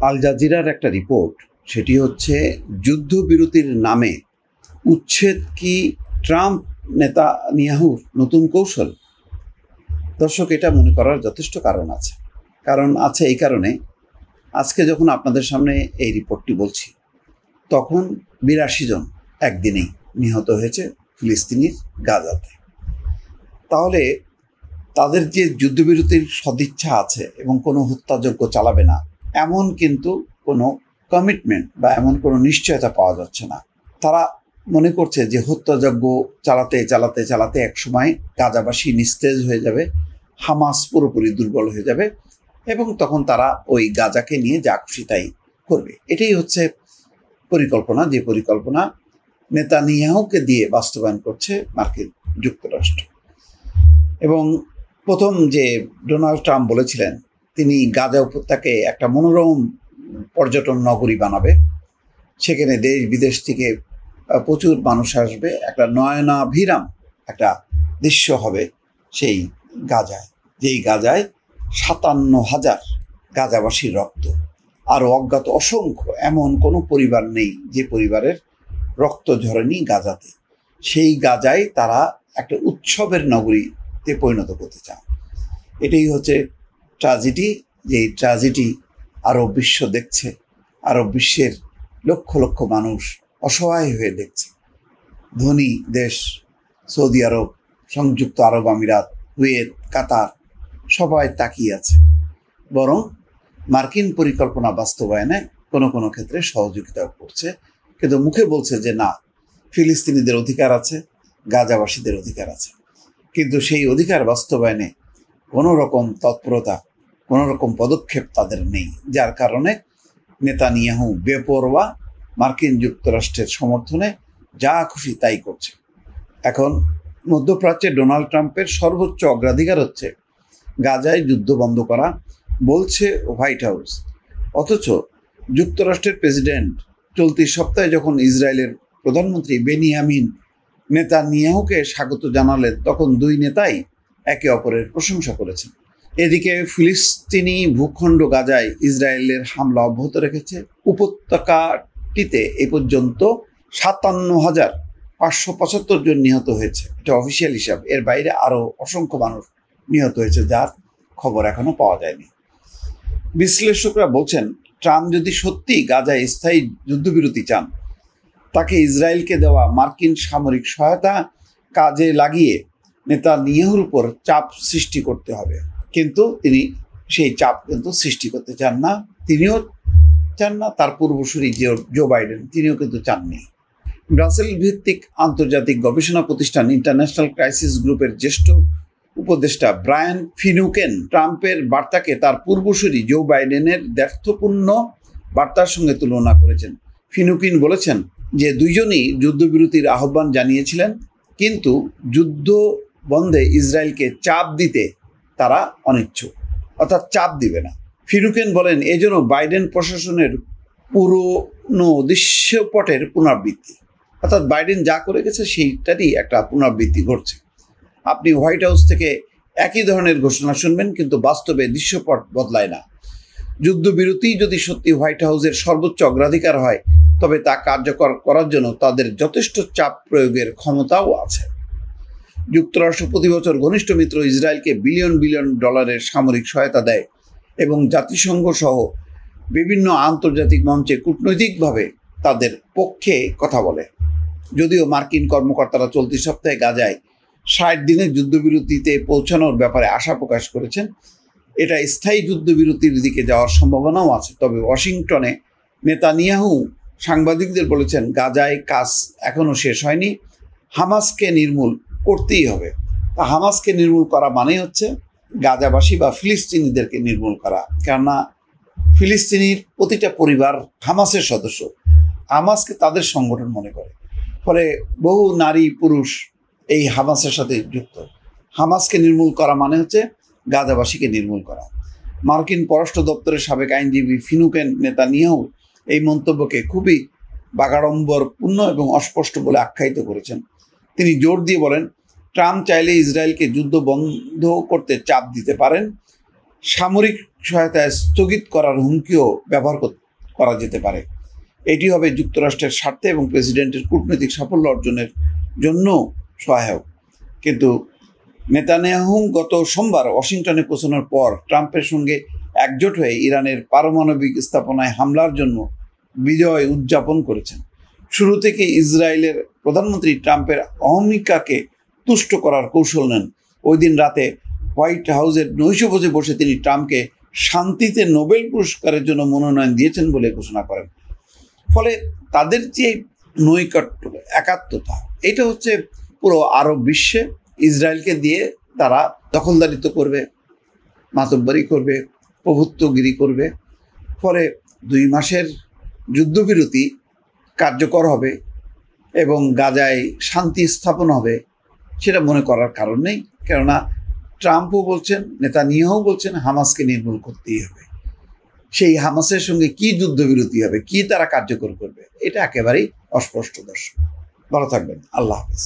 আল জাজিরার একটা রিপোর্ট, সেটি হচ্ছে যুদ্ধবিরতির নামে উচ্ছেদ কি ট্রাম্প নেতানিয়াহুর নতুন কৌশল। দর্শক, এটা মনে করার যথেষ্ট কারণ আছে। এই কারণে আজকে যখন আপনাদের সামনে এই রিপোর্টটি বলছি, তখন 82 জন একদিনেই নিহত হয়েছে ফিলিস্তিনির গাজাতে। তাহলে তাদের যে যুদ্ধবিরতির সদিচ্ছা আছে এবং কোনো হত্যাযজ্ঞ চালাবে না, এমন কিন্তু কোনো কমিটমেন্ট বা এমন কোনো নিশ্চয়তা পাওয়া যাচ্ছে না। তারা মনে করছে যে হত্যাযজ্ঞ চালাতে চালাতে চালাতে একসময় গাজাবাসী নিস্তেজ হয়ে যাবে, হামাস পুরোপুরি দুর্বল হয়ে যাবে এবং তখন তারা ওই গাজাকে নিয়ে যা খুশি তাই করবে। এটাই হচ্ছে পরিকল্পনা, যে পরিকল্পনা নেতানিয়াহুকে দিয়ে বাস্তবায়ন করছে মার্কিন যুক্তরাষ্ট্র। এবং প্রথম যে ডোনাল্ড ট্রাম্প বলেছিলেন, তিনি গাজা উপত্যকাকে একটা মনোরম পর্যটন নগরী বানাবে, সেখানে দেশ বিদেশ থেকে প্রচুর মানুষ আসবে, একটা নয়নাভিরাম একটা দৃশ্য হবে সেই গাজায়, যেই গাজায় 57,000 গাজাবাসীর রক্ত, আরও অজ্ঞাত অসংখ্য এমন কোনো পরিবার নেই যে পরিবারের রক্ত ঝরেনি গাজাতে। সেই গাজায় তারা একটা উৎসবের নগরীতে পরিণত করতে চান। এটাই হচ্ছে ট্র্যাজেডি, যে ট্র্যাজেডি আরব বিশ্ব দেখছে, আরব বিশ্বের লক্ষ লক্ষ মানুষ অসহায় হয়ে দেখছে। ধনী দেশ সৌদি আরব, সংযুক্ত আরব আমিরাত, কুয়েত, কাতার সবাই তাকিয়ে আছে, বরং মার্কিন পরিকল্পনা বাস্তবায়নে কোনো কোনো ক্ষেত্রে সহযোগিতা করছে, কিন্তু মুখে বলছে যে না, ফিলিস্তিনিদের অধিকার আছে, গাজাবাসীদের অধিকার আছে, কিন্তু সেই অধিকার বাস্তবায়নে কোনো রকম তৎপরতা, কোনো রকম পদক্ষেপ তাদের নেই, যার কারণে নেতানিয়াহু বেপরোয়া মার্কিন যুক্তরাষ্ট্রের সমর্থনে যা খুশি তাই করছে। এখন মধ্যপ্রাচ্যে ডোনাল্ড ট্রাম্পের সর্বোচ্চ অগ্রাধিকার হচ্ছে গাজায় যুদ্ধ বন্ধ করা, বলছে হোয়াইট হাউস। অথচ যুক্তরাষ্ট্রের প্রেসিডেন্ট চলতি সপ্তাহে যখন ইসরায়েলের প্রধানমন্ত্রী বেনিয়ামিন নেতানিয়াহুকে স্বাগত জানালেন, তখন দুই নেতাই একে অপরের প্রশংসা করেছেন। এদিকে ফিলিস্তিনি ভূখণ্ড গাজায় ইসরায়েলের হামলা অব্যাহত রেখেছে। উপত্যকাটিতে এ পর্যন্ত 57,575 জন নিহত হয়েছে, এটা অফিসিয়াল হিসাব। এর বাইরে আরও অসংখ্য মানুষ নিহত হয়েছে, যার খবর এখনো পাওয়া যায়নি। বিশ্লেষকরা বলছেন, ট্রাম্প যদি সত্যি গাজায় স্থায়ী যুদ্ধবিরতি চান, তাকে ইসরায়েলকে দেওয়া মার্কিন সামরিক সহায়তা কাজে লাগিয়ে নেতানিয়াহুর উপর চাপ সৃষ্টি করতে হবে। কিন্তু তিনি সেই চাপ কিন্তু সৃষ্টি করতে চান না, তিনিও চান না, তার পূর্বসূরি জো বাইডেন তিনিও কিন্তু চাননি। ব্রাসেল ভিত্তিক আন্তর্জাতিক গবেষণা প্রতিষ্ঠান ইন্টারন্যাশনাল ক্রাইসিস গ্রুপের জ্যেষ্ঠ উপদেষ্টা ব্রায়ান ফিনুকেন ট্রাম্পের বার্তাকে তার পূর্বসূরি জো বাইডেনের দ্ব্যর্থপূর্ণ বার্তার সঙ্গে তুলনা করেছেন। ফিনুকিন বলেছেন যে দুইজনই যুদ্ধবিরতির আহ্বান জানিয়েছিলেন, কিন্তু যুদ্ধ বন্ধে ইসরায়েলকে চাপ দিতে তারা অনিচ্ছুক, অর্থাৎ চাপ দিবে না। ফিনুকেন বলেন, এজন্য বাইডেন প্রশাসনের পুরনো দৃশ্যপটের পুনরাবৃত্তি, অর্থাৎ বাইডেন যা করে গেছে সেইটারই একটা পুনরাবৃত্তি ঘটছে। আপনি হোয়াইট হাউস থেকে একই ধরনের ঘোষণা শুনবেন, কিন্তু বাস্তবে দৃশ্যপট বদলায় না। যুদ্ধবিরতি যদি সত্যি হোয়াইট হাউসের সর্বোচ্চ অগ্রাধিকার হয়, তবে তা কার্যকর করার জন্য তাদের যথেষ্ট চাপ প্রয়োগের ক্ষমতাও আছে। যুক্তরাষ্ট্র প্রতি বছর ঘনিষ্ঠ মিত্র ইসরায়েলকে বিলিয়ন বিলিয়ন ডলারের সামরিক সহায়তা দেয় এবং জাতিসংঘ সহ বিভিন্ন আন্তর্জাতিক মঞ্চে কূটনৈতিকভাবে তাদের পক্ষে কথা বলে। যদিও মার্কিন কর্মকর্তারা চলতি সপ্তাহে গাজায় 60 দিনের যুদ্ধবিরতিতে পৌঁছানোর ব্যাপারে আশা প্রকাশ করেছেন, এটা স্থায়ী যুদ্ধবিরতির দিকে যাওয়ার সম্ভাবনাও আছে। তবে ওয়াশিংটনে নেতানিয়াহু সাংবাদিকদের বলেছেন, গাজায় কাজ এখনও শেষ হয়নি, হামাসকে নির্মূল করতেই হবে। হামাসকে নির্মূল করা মানে হচ্ছে গাজাবাসী বা ফিলিস্তিনিদেরকে নির্মূল করা, কেননা ফিলিস্তিনির প্রতিটা পরিবার হামাসের সদস্য, হামাসকে তাদের সংগঠন মনে করে, ফলে বহু নারী পুরুষ এই হামাসের সাথে যুক্ত। হামাসকে নির্মূল করা মানে হচ্ছে গাজাবাসীকে নির্মূল করা। মার্কিন পররাষ্ট্র দপ্তরের সাবেক আইনজীবী ফিনুকেন নেতানিয়াহু এই মন্তব্যকে খুবই বাগাড়ম্বরপূর্ণ এবং অস্পষ্ট বলে আখ্যায়িত করেছেন। তিনি জোর দিয়ে বলেন, ট্রাম্প চাইলে ইসরায়েলকে যুদ্ধ বন্ধ করতে চাপ দিতে পারেন, সামরিক সহায়তা স্থগিত করার হুমকিও ব্যবহার করা যেতে পারে। এটি হবে যুক্তরাষ্ট্রের স্বার্থে এবং প্রেসিডেন্টের কূটনৈতিক সাফল্য অর্জনের জন্য সহায়ক। কিন্তু নেতানিয়াহু গত সোমবার ওয়াশিংটনে পৌঁছানোর পর ট্রাম্পের সঙ্গে একজোট হয়ে ইরানের পারমাণবিক স্থাপনায় হামলার জন্য বিজয় উদযাপন করেছেন। শুরু থেকে ইসরায়েলের প্রধানমন্ত্রী ট্রাম্পের অহমিকাকে তুষ্ট করার কৌশল নেন। ওই দিন রাতে হোয়াইট হাউসের নৈশভোজে বসে তিনি ট্রাম্পকে শান্তিতে নোবেল পুরস্কারের জন্য মনোনয়ন দিয়েছেন বলে ঘোষণা করেন। ফলে তাদের যে নৈকট্য, একাত্মতা, এটা হচ্ছে পুরো আরব বিশ্বে ইসরায়েলকে দিয়ে তারা দখলদারিত্ব করবে, মাতব্বরি করবে, প্রভুত্বগিরি করবে। ফলে 2 মাসের যুদ্ধবিরতি কার্যকর হবে এবং গাজায় শান্তি স্থাপন হবে, সেটা মনে করার কারণ নেই। কেননা ট্রাম্পও বলছেন, নেতানিয়াহু বলছেন হামাসকে নির্মূল করতেই হবে। সেই হামাসের সঙ্গে কি যুদ্ধবিরতি হবে, কি তারা কার্যকর করবে, এটা একেবারেই অস্পষ্ট। দর্শক, ভালো থাকবেন। আল্লাহ হাফেজ।